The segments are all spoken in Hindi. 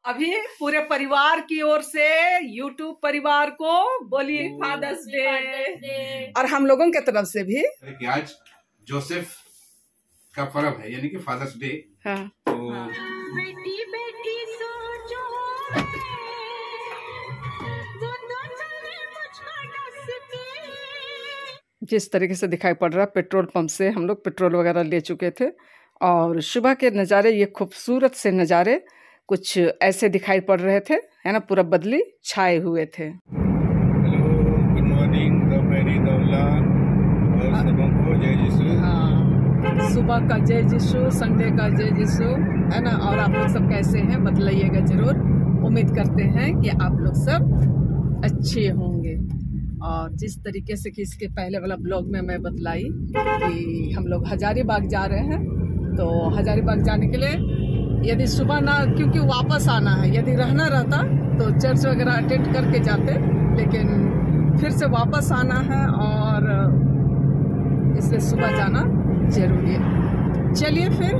अभी पूरे परिवार की ओर से YouTube परिवार को बोलिए फादर्स डे, और हम लोगों के तरफ से भी कि आज जोसेफ का पर्व है, यानी कि फादर्स डे। हाँ। तो बेटी बेटी सोचो जिस तरीके से दिखाई पड़ रहा है, पेट्रोल पंप से हम लोग पेट्रोल वगैरह ले चुके थे और सुबह के नज़ारे, ये खूबसूरत से नज़ारे कुछ ऐसे दिखाई पड़ रहे थे, है ना, पूरा बदली छाए हुए थे। हेलो, गुड मॉर्निंग, दोपहरी दौला और सबों को जय यीशु। हाँ, सुबह का जय यीशु, संडे का जय यीशु, है ना। और आप लोग सब कैसे हैं बतलाइएगा जरूर। उम्मीद करते हैं कि आप लोग सब अच्छे होंगे। और जिस तरीके से कि इसके पहले वाला ब्लॉग में मैं बतलाई कि हम लोग हजारीबाग जा रहे हैं, तो हजारीबाग जाने के लिए यदि सुबह ना, क्योंकि वापस आना है, यदि रहना रहता तो चर्च वगैरह अटेंड करके जाते, लेकिन फिर से वापस आना है और इसलिए सुबह जाना जरूरी है। चलिए फिर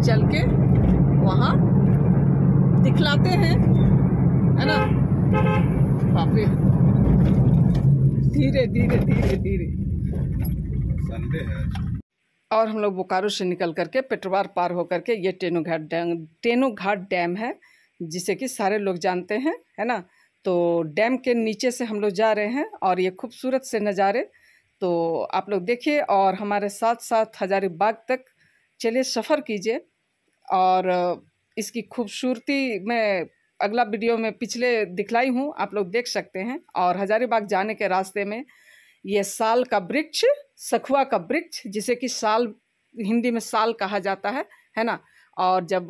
चल के वहाँ दिखलाते हैं, है ना। बापरे, धीरे धीरे धीरे धीरे। संडे है और हम लोग बोकारो से निकल करके पेट्रोवार पार होकर के ये टेनू घाट डैम है, जिसे कि सारे लोग जानते हैं, है ना। तो डैम के नीचे से हम लोग जा रहे हैं और ये खूबसूरत से नज़ारे तो आप लोग देखिए और हमारे साथ साथ हजारीबाग तक चलिए सफ़र कीजिए। और इसकी खूबसूरती मैं अगला वीडियो में पिछले दिखलाई हूँ, आप लोग देख सकते हैं। और हजारीबाग जाने के रास्ते में ये साल का वृक्ष, सखुआ का वृक्ष, जिसे कि साल हिंदी में साल कहा जाता है ना। और जब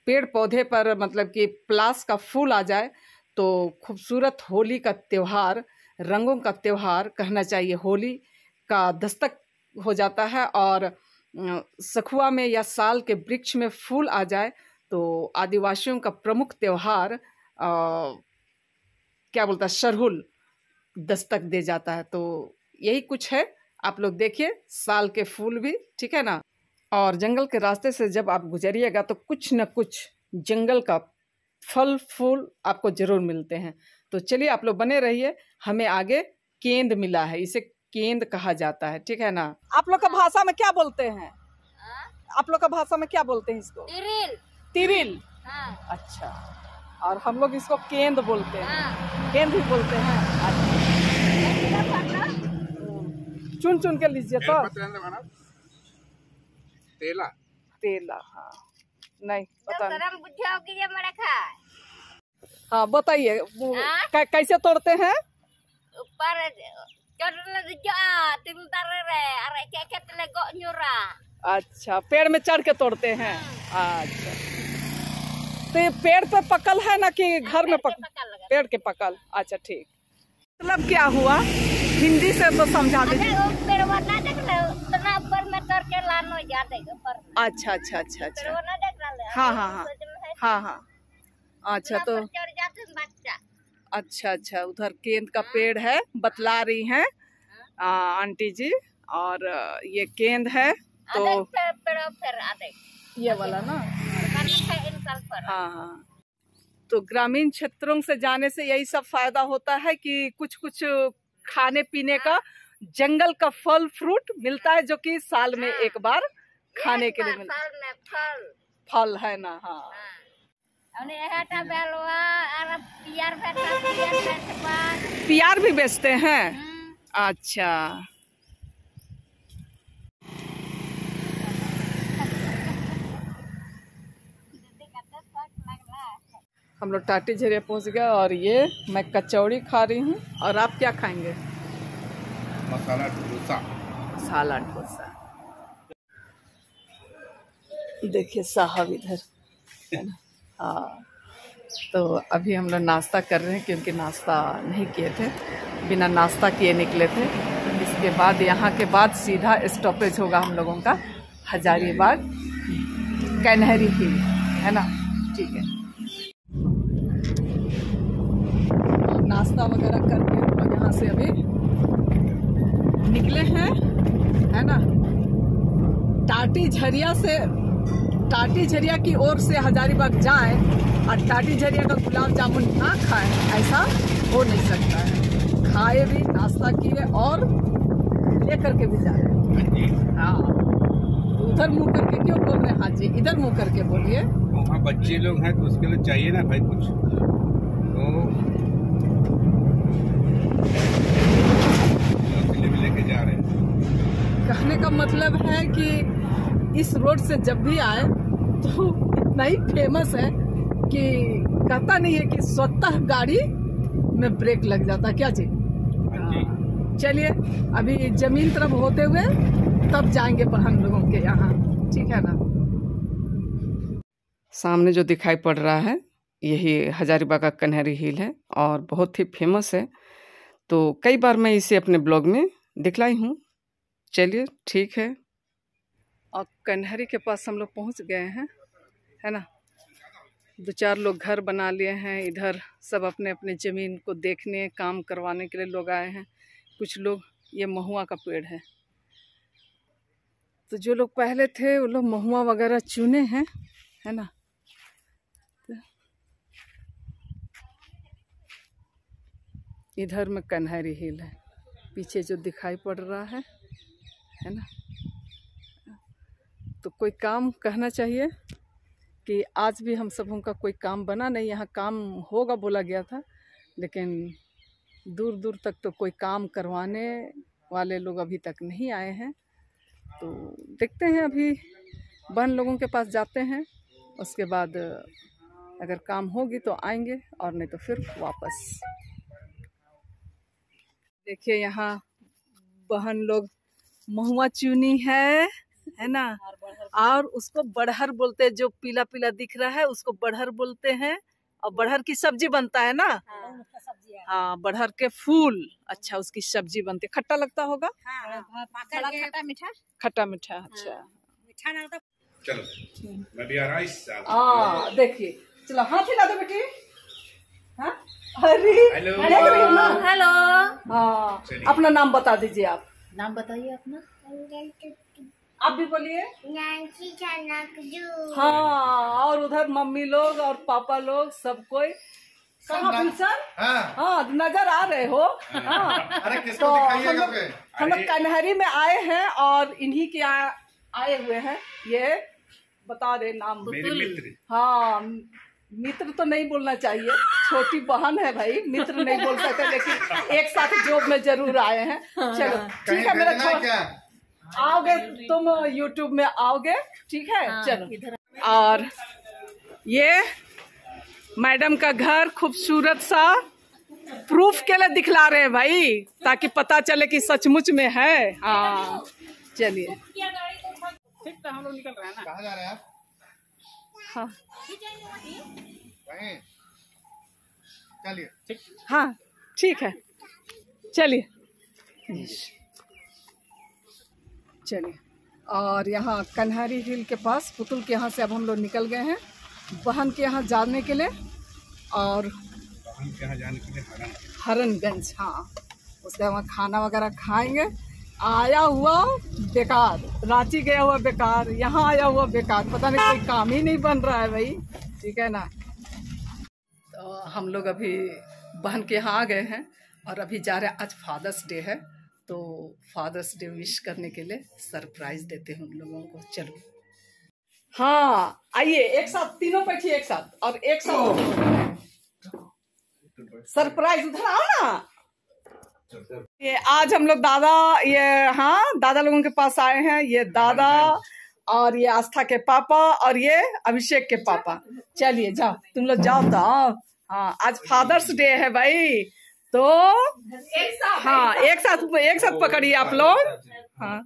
पेड़ पौधे पर मतलब कि पलाश का फूल आ जाए तो खूबसूरत होली का त्यौहार, रंगों का त्यौहार कहना चाहिए, होली का दस्तक हो जाता है। और सखुआ में या साल के वृक्ष में फूल आ जाए तो आदिवासियों का प्रमुख त्यौहार क्या बोलता है, सरहुल, दस्तक दे जाता है। तो यही कुछ है, आप लोग देखिए साल के फूल भी, ठीक है ना। और जंगल के रास्ते से जब आप गुजरिएगा तो कुछ न कुछ जंगल का फल फूल आपको ज़रूर मिलते हैं। तो चलिए आप लोग बने रहिए। हमें आगे केंद मिला है, इसे केंद कहा जाता है, ठीक है ना। आप लोग का भाषा में क्या बोलते हैं? आप लोग का भाषा में क्या बोलते हैं इसको? तिरिल। तिरिल। हाँ। अच्छा, और हम लोग इसको केंद बोलते हैं। केंद भी बोलते हैं। अच्छा, चुन चुन के लीजिए तो। तेला तेला, हाँ, नहीं पता नहीं। हाँ बताइए, कैसे तोड़ते हैं? ऊपर अच्छा, पेड़ में चढ़ के तोड़ते हैं। अच्छा, तो ये पेड़ पे पकल है ना कि घर में पकल? पेड़ के पकल। अच्छा ठीक, मतलब क्या हुआ हिंदी से तो समझा दीजिए। अच्छा अच्छा अच्छा अच्छा, हाँ हाँ हाँ हाँ हाँ, अच्छा तो अच्छा अच्छा, उधर केंद का पेड़ है, बतला रही हैं आंटी जी। और ये केंद है तो ये वाला ना, हाँ हाँ। तो ग्रामीण क्षेत्रों से जाने से यही सब फायदा होता है कि कुछ कुछ खाने पीने का, जंगल का फल फ्रूट मिलता है, जो कि साल में एक बार खाने के लिए मिलता है। फल है ना, हाँ। पियार भी बेचते हैं? अच्छा, हम लोग टाटी झरिया पहुंच गए और ये मैं कचौड़ी खा रही हूँ। और आप क्या खाएंगे? मसाला डोसा। मसाला डोसा। देखिए साहब इधर, है ना। हाँ, तो अभी हम लोग नाश्ता कर रहे हैं क्योंकि नाश्ता नहीं किए थे, बिना नाश्ता किए निकले थे। इसके बाद यहाँ के बाद सीधा स्टॉपेज होगा हम लोगों का हजारीबाग कन्हरी हिल, है ना। ठीक है, नाश्ता वगैरह करके हम लोग यहाँ से अभी निकले हैं, है ना। टाटी झरिया से टाटी झरिया की ओर से हजारीबाग जाए और टाटी झरिया का गुलाब जामुन ना खाएं, ऐसा हो नहीं सकता है। खाए भी, नाश्ता किए और लेकर के भी जाए। हाँ, उधर मुंह करके क्यों बोल रहे हैं? हाँ जी, इधर मुंह करके बोलिए। वहाँ बच्चे लोग हैं तो उसके लिए चाहिए ना भाई कुछ, तो भी लेके जा रहे हैं। कहने का मतलब है कि इस रोड से जब भी आए तो इतना ही फेमस है कि कहता नहीं है कि स्वतः गाड़ी में ब्रेक लग जाता। क्या जी? चलिए अभी जमीन तरफ होते हुए तब जाएंगे पर हम लोगों के यहाँ, ठीक है ना। सामने जो दिखाई पड़ रहा है यही हजारीबाग का कन्हरी हिल है और बहुत ही फेमस है। तो कई बार मैं इसे अपने ब्लॉग में दिखलाई हूँ। चलिए ठीक है, और कन्हरी के पास हम लोग पहुँच गए हैं, है ना। 2-4 लोग घर बना लिए हैं इधर, सब अपने अपने ज़मीन को देखने, काम करवाने के लिए लोग आए हैं। कुछ लोग, ये महुआ का पेड़ है, तो जो लोग पहले थे वो लोग महुआ वगैरह चुने हैं, है ना। इधर में कन्हरी हिल है, पीछे जो दिखाई पड़ रहा है ना। तो कोई काम कहना चाहिए कि आज भी हम सबों का कोई काम बना नहीं। यहाँ काम होगा बोला गया था, लेकिन दूर दूर तक तो कोई काम करवाने वाले लोग अभी तक नहीं आए हैं। तो देखते हैं, अभी बहन लोगों के पास जाते हैं, उसके बाद अगर काम होगी तो आएंगे और नहीं तो फिर वापस। देखिए यहाँ बहन लोग महुआ चुनी है ना, और उसको बड़हर बोलते हैं। जो पीला पीला दिख रहा है उसको बड़हर बोलते हैं, और बड़हर की सब्जी बनता है ना। हाँ, बड़हर के फूल, अच्छा उसकी सब्जी बनती है, खट्टा लगता होगा। खट्टा मीठा। खट्टा मीठा, अच्छा। चलो मैं भी आ रहा इस साल। हाँ देखिए, चलो हाथ हिला दो बेटी। हाँ, अरे हेलो हेलो, हाँ, अपना नाम बता दीजिए। आप नाम बताइए अपना। आप भी बोलिए। हाँ, और उधर मम्मी लोग और पापा लोग सब कोई। कहाँ गुलशन? हाँ, नजर आ रहे हो। हाँ, अरे किसको तो दिखाइएगा? हम लोग कन्हरी में आए हैं और इन्हीं के आए हुए हैं। ये बता रहे नाम। मेरे मित्र। हाँ, मित्र तो नहीं बोलना चाहिए, छोटी बहन है भाई, मित्र नहीं बोल सकते, लेकिन एक साथ जॉब में जरूर आए हैं। चलो ठीक है, मेरा क्या आओगे तुम YouTube में आओगे, ठीक है। चलो, और ये मैडम का घर खूबसूरत सा प्रूफ के लिए दिखला रहे हैं भाई, ताकि पता चले कि सचमुच में है। हाँ चलिए, ठीक है, हम लोग निकल रहे हैं ना। कहाँ जा रहे हैं आप? हाँ कहीं? चलिए। ठीक, हाँ ठीक है, चलिए चलिए। और यहाँ कन्हरी हिल के पास पुतुल के यहाँ से अब हम लोग निकल गए हैं बहन के यहाँ जाने के लिए, और बहन के यहाँ जाने के लिए हरनगंज। हाँ, उसके वहाँ खाना वगैरह खाएंगे। आया हुआ बेकार, रांची गया हुआ बेकार, यहाँ आया हुआ बेकार, पता नहीं कोई काम ही नहीं बन रहा है भाई, ठीक है ना। तो हम लोग अभी बहन के यहाँ आ गए हैं और अभी जा रहे हैं। आज फादर्स डे है, तो फादर्स डे विश करने के लिए सरप्राइज देते हैं उन लोगों को। चलो हाँ, आइए एक साथ, तीनों बैठिए एक साथ, और एक साथ सरप्राइज। उधर आओ ना। ये आज हम लोग दादा, ये हाँ दादा लोगों के पास आए हैं। ये दादा और ये आस्था के पापा और ये अभिषेक के पापा। चलिए जाओ, तुम लोग जाओ तो आओ। हाँ, आज फादर्स डे है भाई, तो हाँ एक साथ पकड़िए आप लोग। हाँ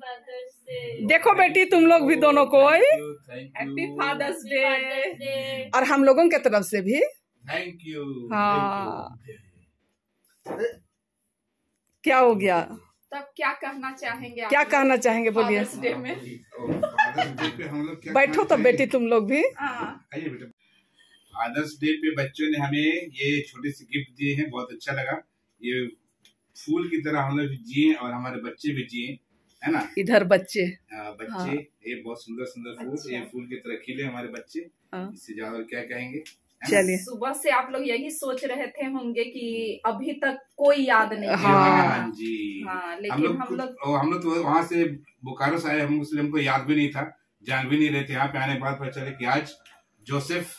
देखो बेटी, तुम लोग भी दोनों को हैप्पी फादर्स डे, और हम लोगों के तरफ से भी थैंक यू। हाँ, क्या हो गया? तब क्या कहना चाहेंगे? क्या कहना चाहेंगे बोलिए। फादर्स डे में हम लोग बैठो तो बेटी, तुम लोग भी। आइए बेटा। फादर्स डे पे बच्चों ने हमें ये छोटे से गिफ्ट दिए हैं, बहुत अच्छा लगा। ये फूल की तरह हम लोग जिए और हमारे बच्चे भी जिए, है ना। इधर बच्चे बच्चे हाँ। ये बहुत सुंदर सुंदर फूल, अच्छा। ये फूल की तरह खिले हमारे बच्चे, हाँ। इससे ज्यादा और क्या कहेंगे। चलिए सुबह से आप लोग यही सोच रहे थे होंगे कि अभी तक कोई याद नहीं हाँ। किया। हाँ जी। हाँ, हम लेकिन लोग तो वहाँ से बोकारो से आए, हम इसलिए हमको याद भी नहीं था, जान भी नहीं रहे थे। यहाँ पे आने के बाद पता चले कि आज जोसेफ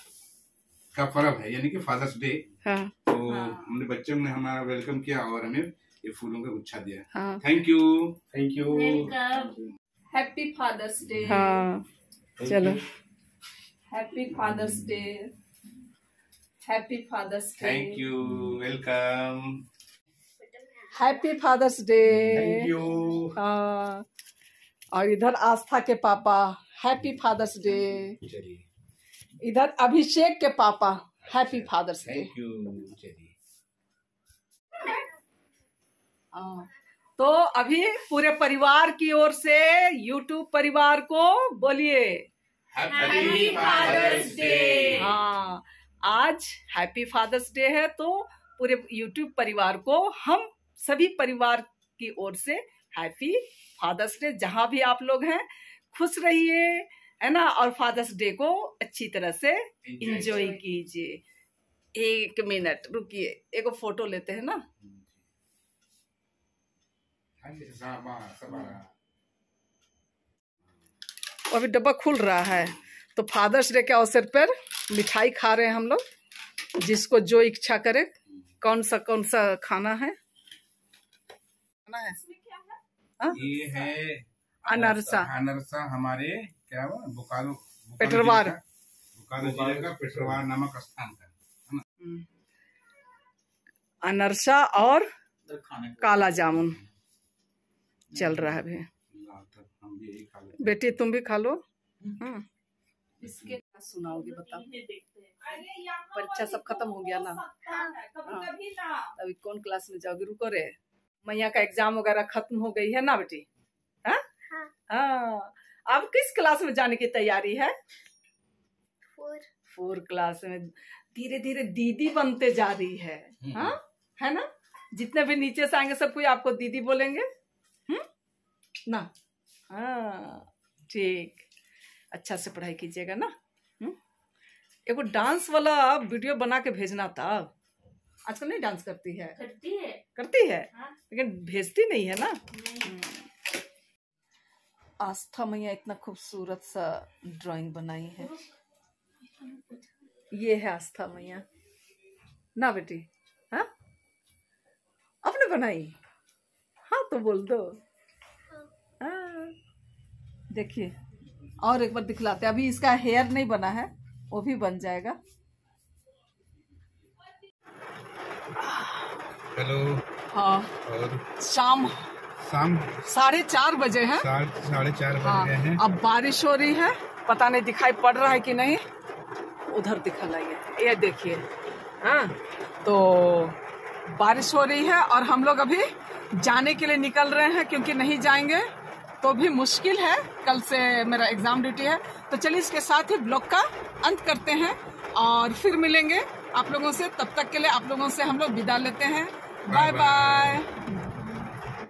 का पर्व है, यानी कि फादर्स डे। हाँ। तो हमने बच्चों ने हमारा वेलकम किया और हमें ये फूलों का गुच्छा दिया। हाँ। Thank you, thank you, happy Father's Day. हाँ चलो happy Father's Day, happy Father's Day. Thank you, welcome, happy Father's Day. Thank you. हाँ और इधर आस्था के पापा हैप्पी फादर्स डे। चलिए, इधर अभिषेक के पापा happy Father's Day. Thank you. चलिए, हाँ तो अभी पूरे परिवार की ओर से यूट्यूब परिवार को बोलिए हैप्पी फादर्स डे। हाँ आज हैप्पी फादर्स डे है, तो पूरे यूट्यूब परिवार को हम सभी परिवार की ओर से हैप्पी फादर्स डे। जहां भी आप लोग हैं खुश रहिए, है ना, और फादर्स डे को अच्छी तरह से एंजॉय कीजिए। 1 मिनट रुकिए, एक फोटो लेते हैं ना। अभी डब्बा खुल रहा है, तो फादर्स डे के अवसर पर मिठाई खा रहे हैं हम लोग, जिसको जो इच्छा करे। कौन सा खाना है? हाँ? ये है अनरसा। अनरसा हमारे क्या हुआ बोकारो पेटरवार जिले का पेटरवार नामक स्थान का। अनरसा और काला जामुन चल रहा है अभी। बेटी तुम भी खा लो। इसके क्या सुनाओगे बताओ? परीक्षा सब खत्म हो गया ना? अभी कौन क्लास में जाओगे? रुको रे, मैया का एग्जाम वगैरह खत्म हो गई है ना बेटी? हाँ हाँ। अब किस क्लास में जाने की तैयारी है? 4 क्लास में। धीरे धीरे दीदी बनते जा रही है। हाँ है ना? जितने भी नीचे से आएंगे सब कोई आपको दीदी बोलेंगे ना? हाँ ठीक, अच्छा से पढ़ाई कीजिएगा ना। एगो डांस वाला वीडियो बना के भेजना था। आजकल नहीं डांस करती है? करती है हाँ? लेकिन भेजती नहीं है ना। आस्था मैया इतना खूबसूरत सा ड्राइंग बनाई है। ये है आस्था मैया ना बेटी? हाँ आपने बनाई? हाँ तो बोल दो। हाँ देखिए, और एक बार दिखलाते। अभी इसका हेयर नहीं बना है, वो भी बन जाएगा। हेलो। हाँ और शाम 4:30 बजे है। 4:30 हाँ, बज गए हैं। अब बारिश हो रही है, पता नहीं दिखाई पड़ रहा है कि नहीं। उधर दिखा लाइए, ये देखिए। हाँ तो बारिश हो रही है और हम लोग अभी जाने के लिए निकल रहे हैं, क्योंकि नहीं जाएंगे तो भी मुश्किल है। कल से मेरा एग्जाम ड्यूटी है। तो चलिए इसके साथ ही ब्लॉग का अंत करते हैं और फिर मिलेंगे आप लोगों से। तब तक के लिए आप लोगों से हम लोग विदा लेते हैं। Bye bye.